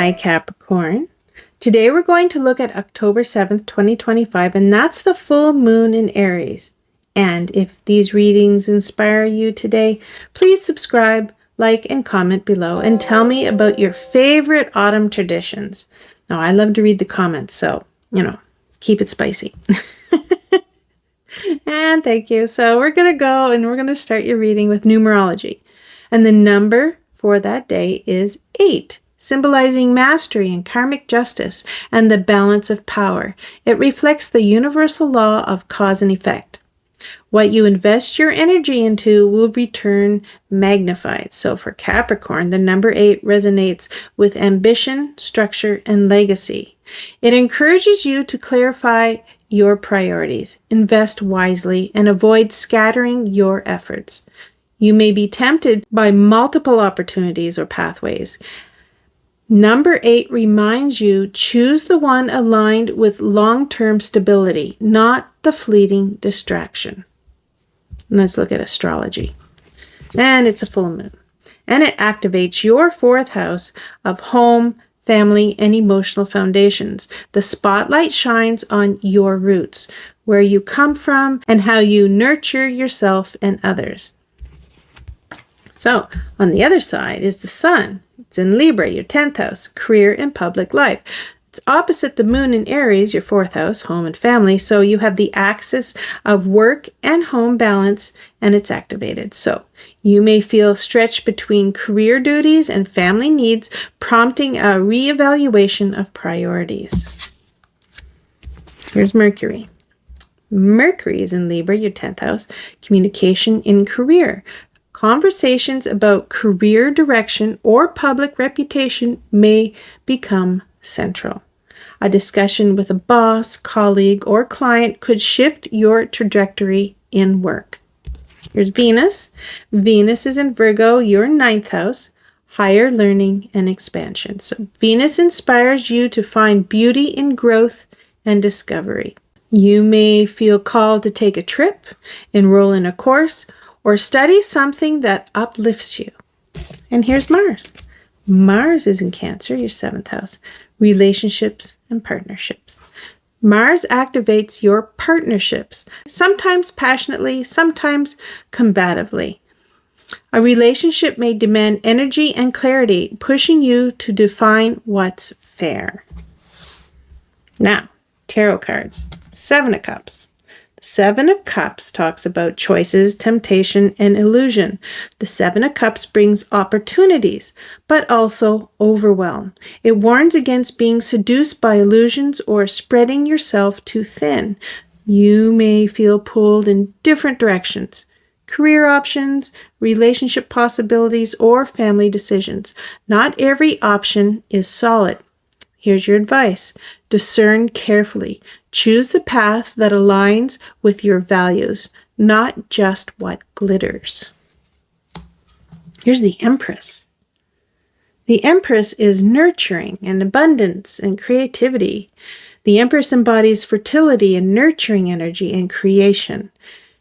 Hi, Capricorn. Today we're going to look at October 7th, 2025, and that's the full moon in Aries. And if these readings inspire you today, please subscribe, like, and comment below and tell me about your favorite autumn traditions. Now, I love to read the comments, so, keep it spicy. And thank you. So we're going to go and we're going to start your reading with numerology. And the number for that day is 8. Symbolizing mastery and karmic justice and the balance of power. It reflects the universal law of cause and effect. What you invest your energy into will return magnified. So for Capricorn, the number 8 resonates with ambition, structure, and legacy. It encourages you to clarify your priorities, invest wisely, and avoid scattering your efforts. You may be tempted by multiple opportunities or pathways. Number 8 reminds you, choose the one aligned with long-term stability, not the fleeting distraction. Let's look at astrology. And it's a full moon. And it activates your 4th house of home, family, and emotional foundations. The spotlight shines on your roots, where you come from, and how you nurture yourself and others. So, on the other side is the sun. It's in Libra, your 10th house, career and public life. It's opposite the moon in Aries, your 4th house, home and family. So you have the axis of work and home balance, and it's activated. So you may feel stretched between career duties and family needs, prompting a reevaluation of priorities. Here's Mercury. Mercury is in Libra, your 10th house, communication in career. Conversations about career direction or public reputation may become central. A discussion with a boss, colleague, or client could shift your trajectory in work. Here's Venus. Venus is in Virgo, your 9th house, higher learning and expansion. So Venus inspires you to find beauty in growth and discovery. You may feel called to take a trip, enroll in a course, or study something that uplifts you. And here's Mars. Mars is in Cancer, your 7th house, relationships and partnerships. Mars activates your partnerships, sometimes passionately, sometimes combatively. A relationship may demand energy and clarity, pushing you to define what's fair. Now, tarot cards. 7 of Cups. 7 of Cups talks about choices, temptation, and illusion. The 7 of Cups brings opportunities, but also overwhelm. It warns against being seduced by illusions or spreading yourself too thin. You may feel pulled in different directions. Career options, relationship possibilities, or family decisions. Not every option is solid. Here's your advice. Discern carefully. Choose the path that aligns with your values, not just what glitters. Here's the Empress. The Empress is nurturing and abundance and creativity. The Empress embodies fertility and nurturing energy and creation.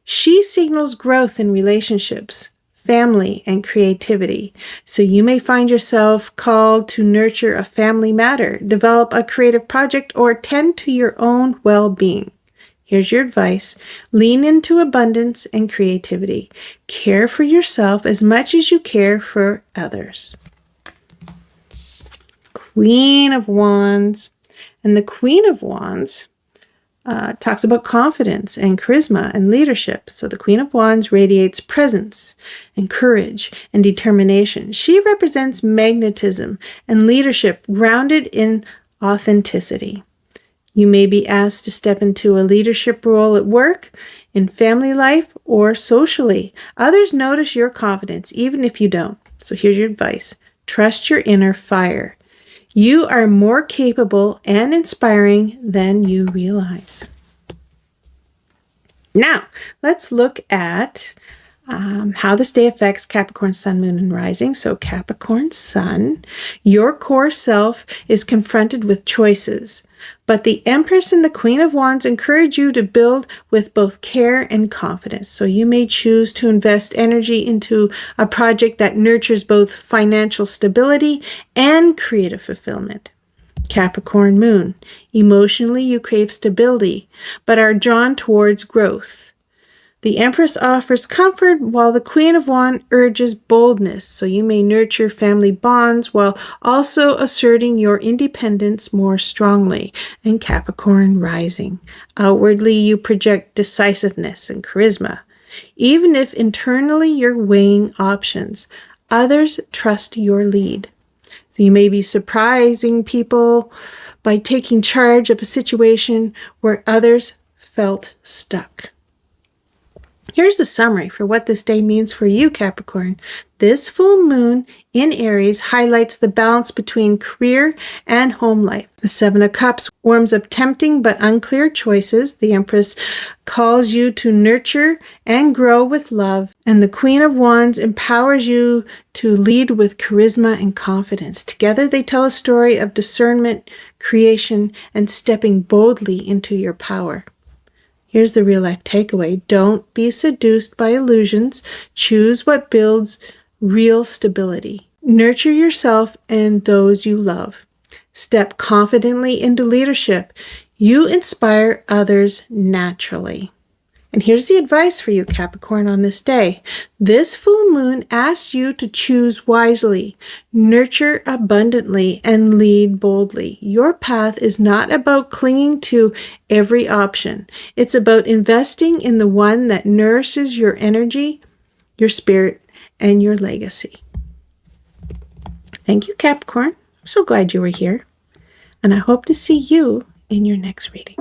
She signals growth in relationships, family, and creativity. So you may find yourself called to nurture a family matter, develop a creative project, or tend to your own well-being. Here's your advice. Lean into abundance and creativity. Care for yourself as much as you care for others. Queen of Wands. And the Queen of Wands talks about confidence and charisma and leadership. So the Queen of Wands radiates presence and courage and determination. She represents magnetism and leadership grounded in authenticity. You may be asked to step into a leadership role at work, in family life, or socially. Others notice your confidence, even if you don't. So here's your advice. Trust your inner fire. You are more capable and inspiring than you realize. Now, let's look at how this day affects Capricorn Sun, Moon, and Rising. So Capricorn Sun, your core self is confronted with choices, but the Empress and the Queen of Wands encourage you to build with both care and confidence. So you may choose to invest energy into a project that nurtures both financial stability and creative fulfillment. Capricorn Moon, emotionally you crave stability, but are drawn towards growth. The Empress offers comfort while the Queen of Wands urges boldness, so you may nurture family bonds while also asserting your independence more strongly. And Capricorn Rising, outwardly you project decisiveness and charisma. Even if internally you're weighing options, others trust your lead. So you may be surprising people by taking charge of a situation where others felt stuck. Here's a summary for what this day means for you, Capricorn. This full moon in Aries highlights the balance between career and home life. The Seven of Cups warms up tempting but unclear choices. The Empress calls you to nurture and grow with love. And the Queen of Wands empowers you to lead with charisma and confidence. Together they tell a story of discernment, creation, and stepping boldly into your power. Here's the real life takeaway. Don't be seduced by illusions. Choose what builds real stability. Nurture yourself and those you love. Step confidently into leadership. You inspire others naturally. And here's the advice for you, Capricorn, on this day. This full moon asks you to choose wisely, nurture abundantly, and lead boldly. Your path is not about clinging to every option. It's about investing in the one that nourishes your energy, your spirit, and your legacy. Thank you, Capricorn. I'm so glad you were here. And I hope to see you in your next reading.